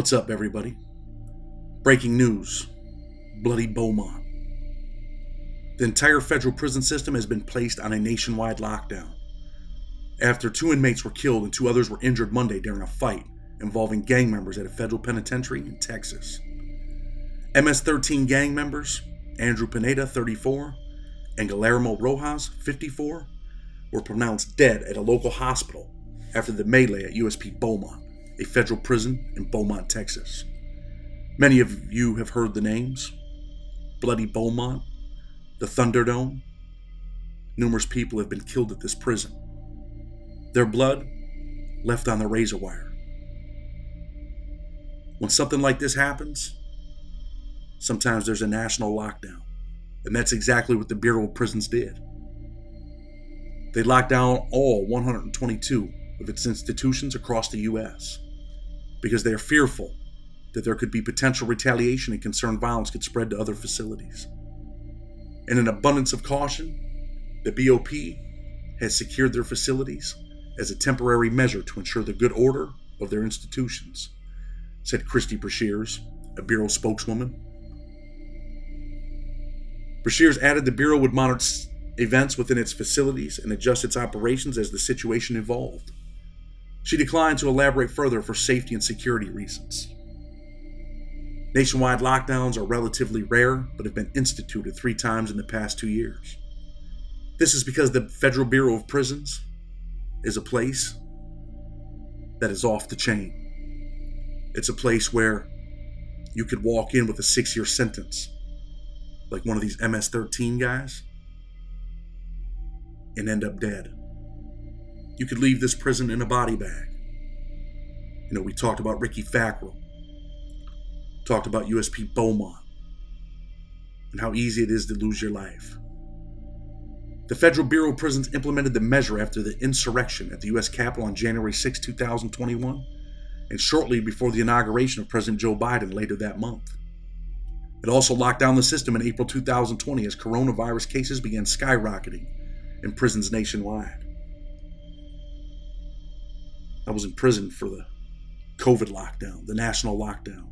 What's up, everybody? Breaking news. Bloody Beaumont. The entire federal prison system has been placed on a nationwide lockdown after 2 inmates were killed and 2 others were injured Monday during a fight involving gang members at a federal penitentiary in Texas. MS-13 gang members, Andrew Pineda, 34, and Guillermo Rojas, 54, were pronounced dead at a local hospital after the melee at USP Beaumont, a federal prison in Beaumont, Texas. Many of you have heard the names: Bloody Beaumont, the Thunderdome. Numerous people have been killed at this prison. Their blood left on the razor wire. When something like this happens, sometimes there's a national lockdown. And that's exactly what the Bureau of Prisons did. They locked down all 122 of its institutions across the U.S. because they are fearful that there could be potential retaliation and concerned violence could spread to other facilities. In an abundance of caution, the BOP has secured their facilities as a temporary measure to ensure the good order of their institutions, said Christy Brashears, a Bureau spokeswoman. Brashears added the Bureau would monitor events within its facilities and adjust its operations as the situation evolved. She declined to elaborate further for safety and security reasons. Nationwide lockdowns are relatively rare, but have been instituted 3 times in the past 2 years. This is because the Federal Bureau of Prisons is a place that is off the chain. It's a place where you could walk in with a 6-year sentence, like one of these MS-13 guys, and end up dead. You could leave this prison in a body bag. We talked about Ricky Fackrell, talked about USP Beaumont, and how easy it is to lose your life. The Federal Bureau of Prisons implemented the measure after the insurrection at the U.S. Capitol on January 6, 2021, and shortly before the inauguration of President Joe Biden later that month. It also locked down the system in April 2020 as coronavirus cases began skyrocketing in prisons nationwide. I was in prison for the COVID lockdown, the national lockdown.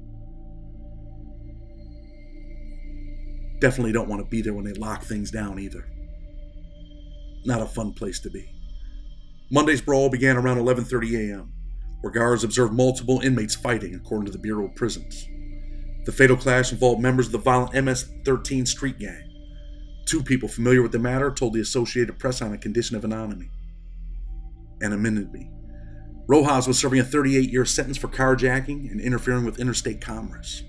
Definitely don't want to be there when they lock things down either. Not a fun place to be. Monday's brawl began around 11:30 a.m., where guards observed multiple inmates fighting, according to the Bureau of Prisons. The fatal clash involved members of the violent MS-13 street gang. 2 people familiar with the matter told the Associated Press on a condition of anonymity. Rojas was serving a 38-year sentence for carjacking and interfering with interstate commerce.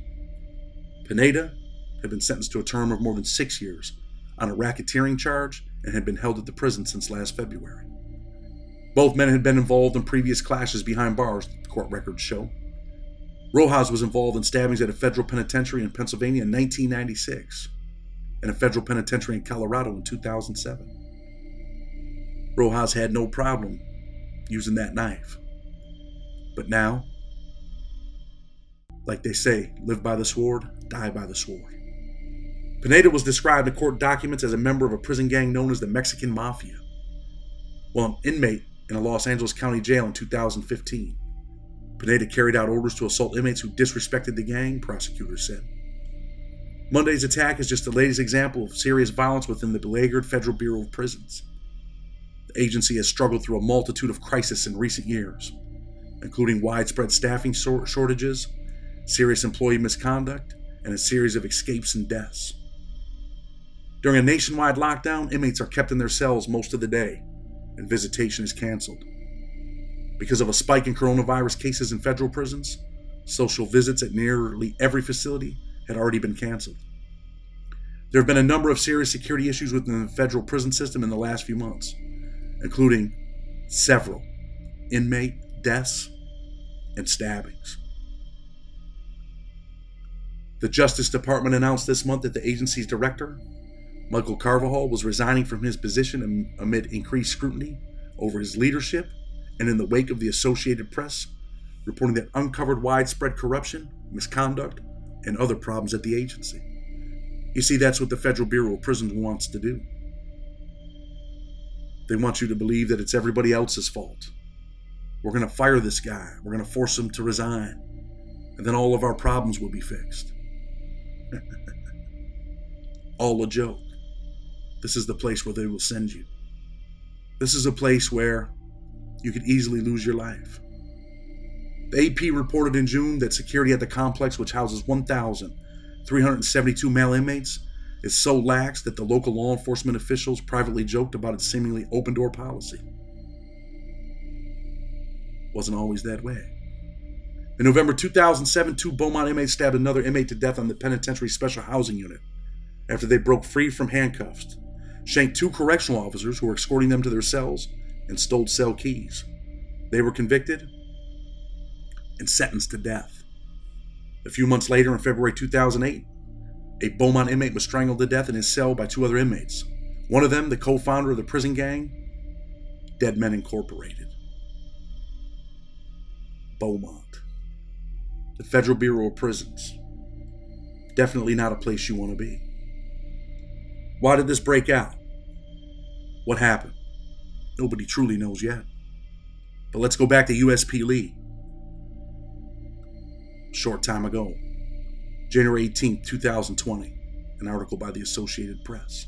Pineda had been sentenced to a term of more than 6 years on a racketeering charge and had been held at the prison since last February. Both men had been involved in previous clashes behind bars, the court records show. Rojas was involved in stabbings at a federal penitentiary in Pennsylvania in 1996 and a federal penitentiary in Colorado in 2007. Rojas had no problem using that knife. But now, like they say, live by the sword, die by the sword. Pineda was described in court documents as a member of a prison gang known as the Mexican Mafia, while an inmate in a Los Angeles County jail in 2015. Pineda carried out orders to assault inmates who disrespected the gang, prosecutors said. Monday's attack is just the latest example of serious violence within the beleaguered Federal Bureau of Prisons. The agency has struggled through a multitude of crises in recent years, including widespread staffing shortages, serious employee misconduct, and a series of escapes and deaths. During a nationwide lockdown, inmates are kept in their cells most of the day, and visitation is canceled. Because of a spike in coronavirus cases in federal prisons, social visits at nearly every facility had already been canceled. There have been a number of serious security issues within the federal prison system in the last few months, including several inmate deaths and stabbings. The Justice Department announced this month that the agency's director, Michael Carvajal, was resigning from his position amid increased scrutiny over his leadership and in the wake of the Associated Press reporting that uncovered widespread corruption, misconduct, and other problems at the agency. You see, that's what the Federal Bureau of Prisons wants to do. They want you to believe that it's everybody else's fault. We're going to fire this guy. We're going to force him to resign. and then all of our problems will be fixed. All a joke. This is the place where they will send you. This is a place where you could easily lose your life. The AP reported in June that security at the complex, which houses 1,372 male inmates, is so lax that the local law enforcement officials privately joked about its seemingly open-door policy. Wasn't always that way. In November 2007, 2 Beaumont inmates stabbed another inmate to death on the penitentiary special housing unit after they broke free from handcuffs, shanked 2 correctional officers who were escorting them to their cells, and stole cell keys. They were convicted and sentenced to death. A few months later, in February 2008, a Beaumont inmate was strangled to death in his cell by 2 other inmates. One of them, the co-founder of the prison gang, Dead Men Incorporated. Beaumont. The Federal Bureau of Prisons. Definitely not a place you want to be. Why did this break out? What happened? Nobody truly knows yet. But let's go back to USP Lee. A short time ago, January 18, 2020, an article by the Associated Press.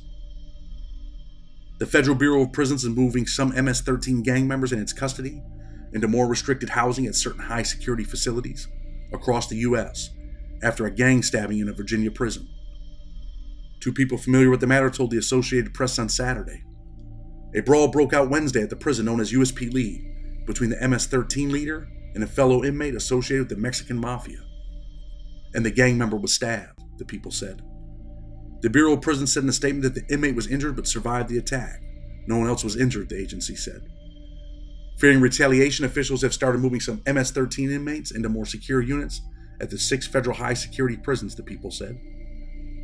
The Federal Bureau of Prisons is moving some MS-13 gang members in its custody into more restricted housing at certain high-security facilities across the U.S. after a gang stabbing in a Virginia prison. 2 people familiar with the matter told the Associated Press on Saturday. A brawl broke out Wednesday at the prison known as USP Lee between the MS-13 leader and a fellow inmate associated with the Mexican Mafia. And the gang member was stabbed, the people said. The Bureau of Prisons said in a statement that the inmate was injured but survived the attack. No one else was injured, the agency said. Fearing retaliation, officials have started moving some MS-13 inmates into more secure units at the 6 federal high-security prisons, the people said.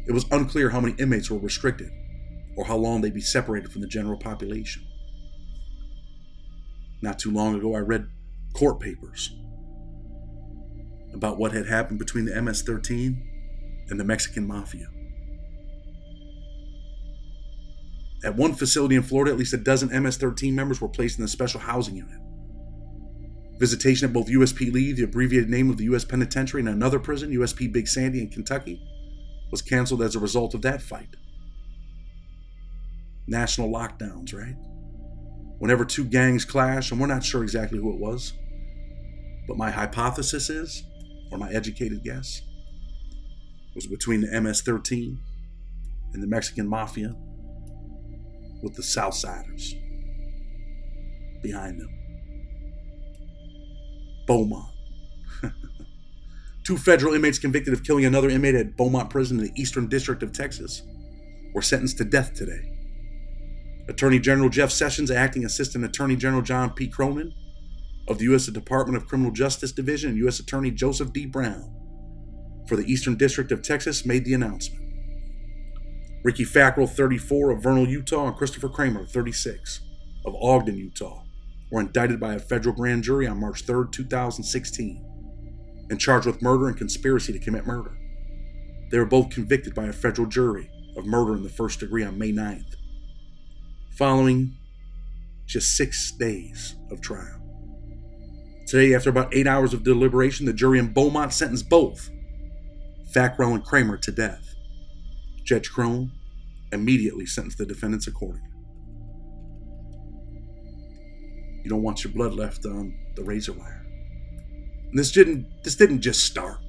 It was unclear how many inmates were restricted or how long they'd be separated from the general population. Not too long ago, I read court papers about what had happened between the MS-13 and the Mexican Mafia. At one facility in Florida, at least a dozen MS-13 members were placed in the special housing unit. Visitation at both USP Lee, the abbreviated name of the U.S. Penitentiary, and another prison, USP Big Sandy in Kentucky, was canceled as a result of that fight. National lockdowns, right? Whenever 2 gangs clash, and we're not sure exactly who it was, but my hypothesis is, or my educated guess, was between the MS-13 and the Mexican Mafia with the Southsiders behind them. Beaumont. 2 federal inmates convicted of killing another inmate at Beaumont Prison in the Eastern District of Texas were sentenced to death today. Attorney General Jeff Sessions, Acting Assistant Attorney General John P. Cronin of the U.S. Department of Criminal Justice Division, and U.S. Attorney Joseph D. Brown for the Eastern District of Texas made the announcement. Ricky Fackrell, 34, of Vernal, Utah, and Christopher Kramer, 36, of Ogden, Utah, were indicted by a federal grand jury on March 3, 2016, and charged with murder and conspiracy to commit murder. They were both convicted by a federal jury of murder in the first degree on May 9th, following just 6 days of trial. Today, after about 8 hours of deliberation, the jury in Beaumont sentenced both Fackrell and Kramer to death. Judge Crone immediately sentenced the defendants accordingly. You don't want your blood left on the razor wire. And this didn't just start.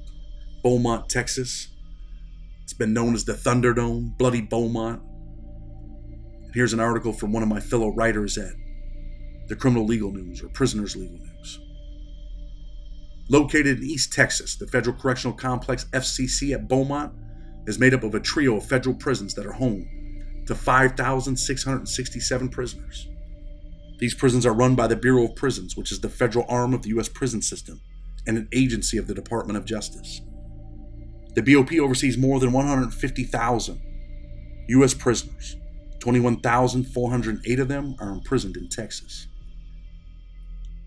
Beaumont, Texas. It's been known as the Thunderdome, Bloody Beaumont. And here's an article from one of my fellow writers at the Criminal Legal News, or Prisoners Legal News. Located in East Texas, the Federal Correctional Complex, FCC, at Beaumont is made up of a trio of federal prisons that are home to 5,667 prisoners. These prisons are run by the Bureau of Prisons, which is the federal arm of the U.S. prison system and an agency of the Department of Justice. The BOP oversees more than 150,000 U.S. prisoners. 21,408 of them are imprisoned in Texas.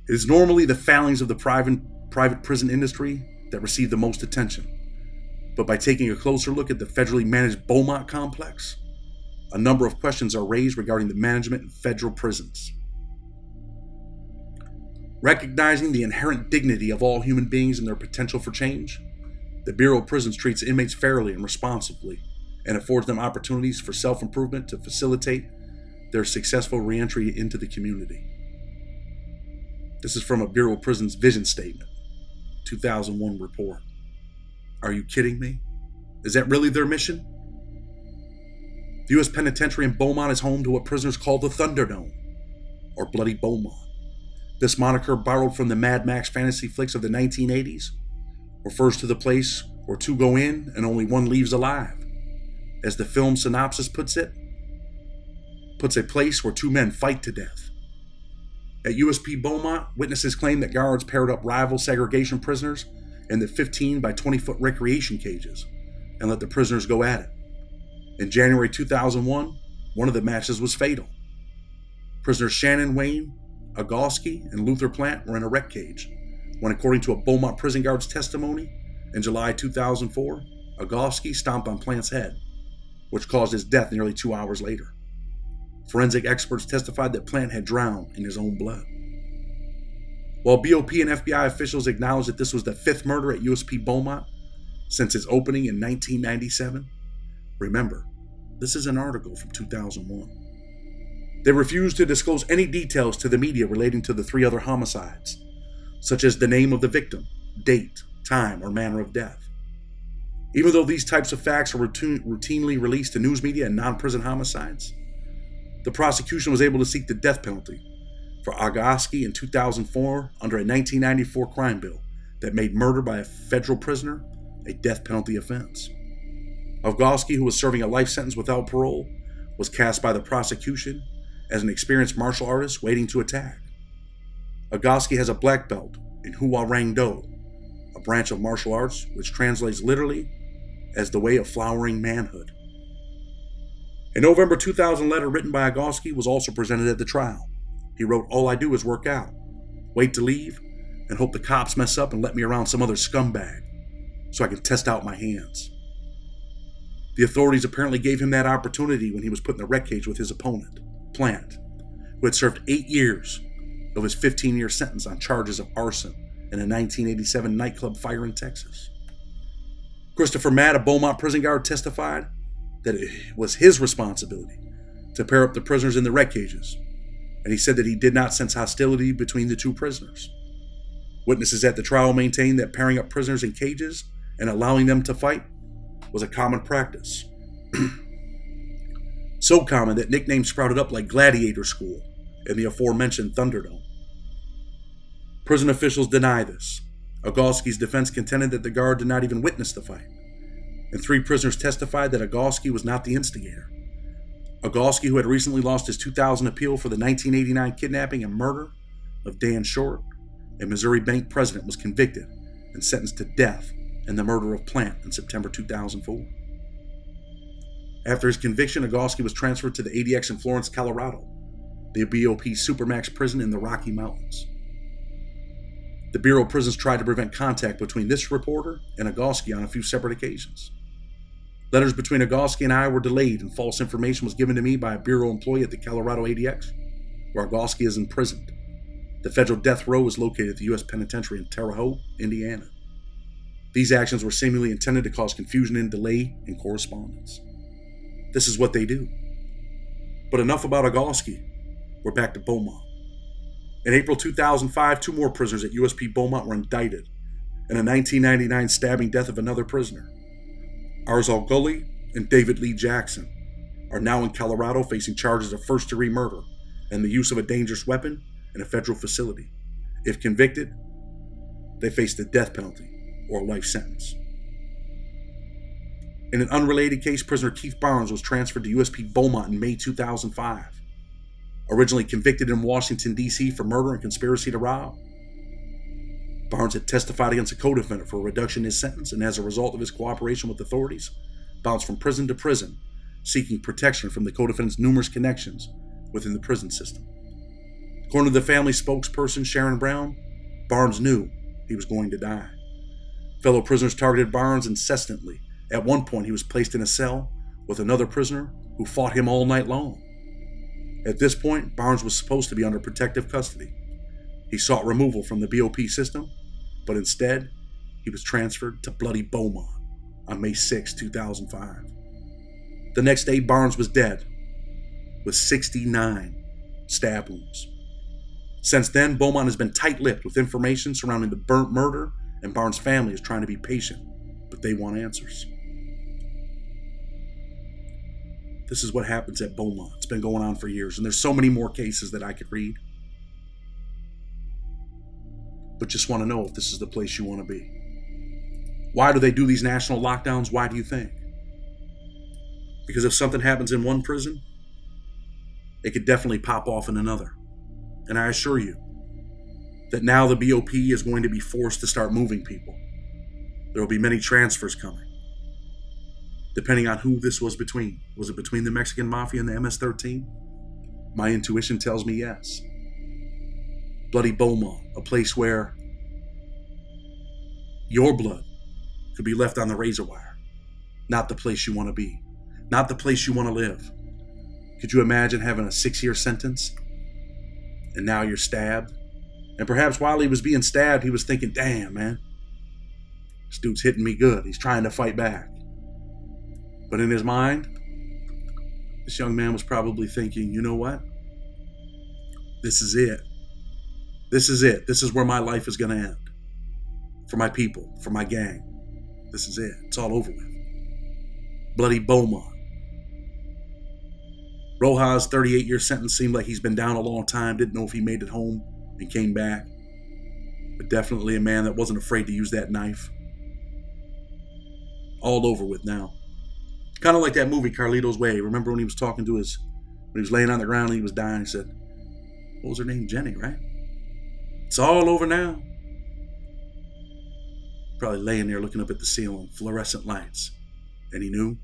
It is normally the failings of the private prison industry that receive the most attention. But by taking a closer look at the federally managed Beaumont complex, a number of questions are raised regarding the management in federal prisons. Recognizing the inherent dignity of all human beings and their potential for change, the Bureau of Prisons treats inmates fairly and responsibly and affords them opportunities for self-improvement to facilitate their successful reentry into the community. This is from a Bureau of Prisons vision statement, 2001 report. Are you kidding me? Is that really their mission? The U.S. Penitentiary in Beaumont is home to what prisoners call the Thunderdome, or Bloody Beaumont. This moniker, borrowed from the Mad Max fantasy flicks of the 1980s, refers to the place where two go in and only one leaves alive. As the film synopsis puts it, a place where two men fight to death. At USP Beaumont, witnesses claim that guards paired up rival segregation prisoners in the 15 by 20 foot recreation cages and let the prisoners go at it. In January 2001, one of the matches was fatal. Prisoners Shannon Wayne, Agosky, and Luther Plant were in a rec cage when, according to a Beaumont prison guard's testimony, in July 2004, Agosky stomped on Plant's head, which caused his death nearly 2 hours later. Forensic experts testified that Plant had drowned in his own blood. While BOP and FBI officials acknowledged that this was the fifth murder at USP Beaumont since its opening in 1997, remember, this is an article from 2001. They refused to disclose any details to the media relating to the three other homicides, such as the name of the victim, date, time, or manner of death. Even though these types of facts are routinely released to news media and non-prison homicides, the prosecution was able to seek the death penalty for Agosky in 2004 under a 1994 crime bill that made murder by a federal prisoner a death penalty offense. Agosky, who was serving a life sentence without parole, was cast by the prosecution as an experienced martial artist waiting to attack. Agosky has a black belt in Hua Rang Do, a branch of martial arts which translates literally as the way of flowering manhood. A November 2000 letter written by Agosky was also presented at the trial. He wrote, "All I do is work out, wait to leave, and hope the cops mess up and let me around some other scumbag so I can test out my hands." The authorities apparently gave him that opportunity when he was put in the rec cage with his opponent, Plant, who had served 8 years of his 15-year sentence on charges of arson in a 1987 nightclub fire in Texas. Christopher Matt, a Beaumont prison guard, testified that it was his responsibility to pair up the prisoners in the rec cages, and he said that he did not sense hostility between the two prisoners. Witnesses at the trial maintained that pairing up prisoners in cages and allowing them to fight was a common practice. So common that nicknames sprouted up like Gladiator School and the aforementioned Thunderdome. Prison officials deny this. Agosky's defense contended that the guard did not even witness the fight, and 3 prisoners testified that Agosky was not the instigator. Agosky, who had recently lost his 2000 appeal for the 1989 kidnapping and murder of Dan Short, a Missouri bank president, was convicted and sentenced to death in the murder of Plant in September 2004. After his conviction, Agosky was transferred to the ADX in Florence, Colorado, the BOP Supermax prison in the Rocky Mountains. The Bureau of Prisons tried to prevent contact between this reporter and Agosky on a few separate occasions. Letters between Agosky and I were delayed, and false information was given to me by a Bureau employee at the Colorado ADX, where Agosky is imprisoned. The federal death row is located at the U.S. Penitentiary in Terre Haute, Indiana. These actions were seemingly intended to cause confusion and delay in correspondence. This is what they do. But enough about Agosky. We're back to Beaumont. In April 2005, 2 more prisoners at USP Beaumont were indicted in a 1999 stabbing death of another prisoner. Arzal Gully and David Lee Jackson are now in Colorado facing charges of first-degree murder and the use of a dangerous weapon in a federal facility. If convicted, they face the death penalty or a life sentence. In an unrelated case, prisoner Keith Barnes was transferred to USP Beaumont in May 2005. Originally convicted in Washington, D.C. for murder and conspiracy to rob, Barnes had testified against a co-defendant for a reduction in his sentence, and as a result of his cooperation with authorities, bounced from prison to prison, seeking protection from the co-defendant's numerous connections within the prison system. According to the family spokesperson Sharon Brown, Barnes knew he was going to die. Fellow prisoners targeted Barnes incessantly. At one point, he was placed in a cell with another prisoner who fought him all night long. At this point, Barnes was supposed to be under protective custody. He sought removal from the BOP system, but instead, he was transferred to Bloody Beaumont on May 6, 2005. The next day, Barnes was dead, with 69 stab wounds. Since then, Beaumont has been tight-lipped with information surrounding the burnt murder, and Barnes' family is trying to be patient, but they want answers. This is what happens at Beaumont. It's been going on for years, and there's so many more cases that I could read. But just want to know if this is the place you want to be. Why do they do these national lockdowns? Why do you think? Because if something happens in one prison, it could definitely pop off in another. And I assure you that now the BOP is going to be forced to start moving people. There will be many transfers coming. Depending on who this was between. Was it between the Mexican Mafia and the MS-13? My intuition tells me yes. Bloody Beaumont, a place where your blood could be left on the razor wire. Not the place you want to be. Not the place you want to live. Could you imagine having a 6-year sentence? And now you're stabbed? And perhaps while he was being stabbed, he was thinking, damn, man, this dude's hitting me good. He's trying to fight back. But in his mind, this young man was probably thinking, you know what? This is it. This is it. This is where my life is going to end. For my people, for my gang. This is it. It's all over with. Bloody Beaumont. Rojas' 38-year sentence seemed like he's been down a long time, didn't know if he made it home and came back. But definitely a man that wasn't afraid to use that knife. All over with now. Kind of like that movie, Carlito's Way. Remember when he was talking to when he was laying on the ground and he was dying, he said, what was her name? Jenny, right? It's all over now. Probably laying there looking up at the ceiling, fluorescent lights. And he knew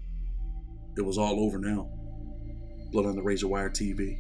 it was all over now. Blood on the Razor Wire TV.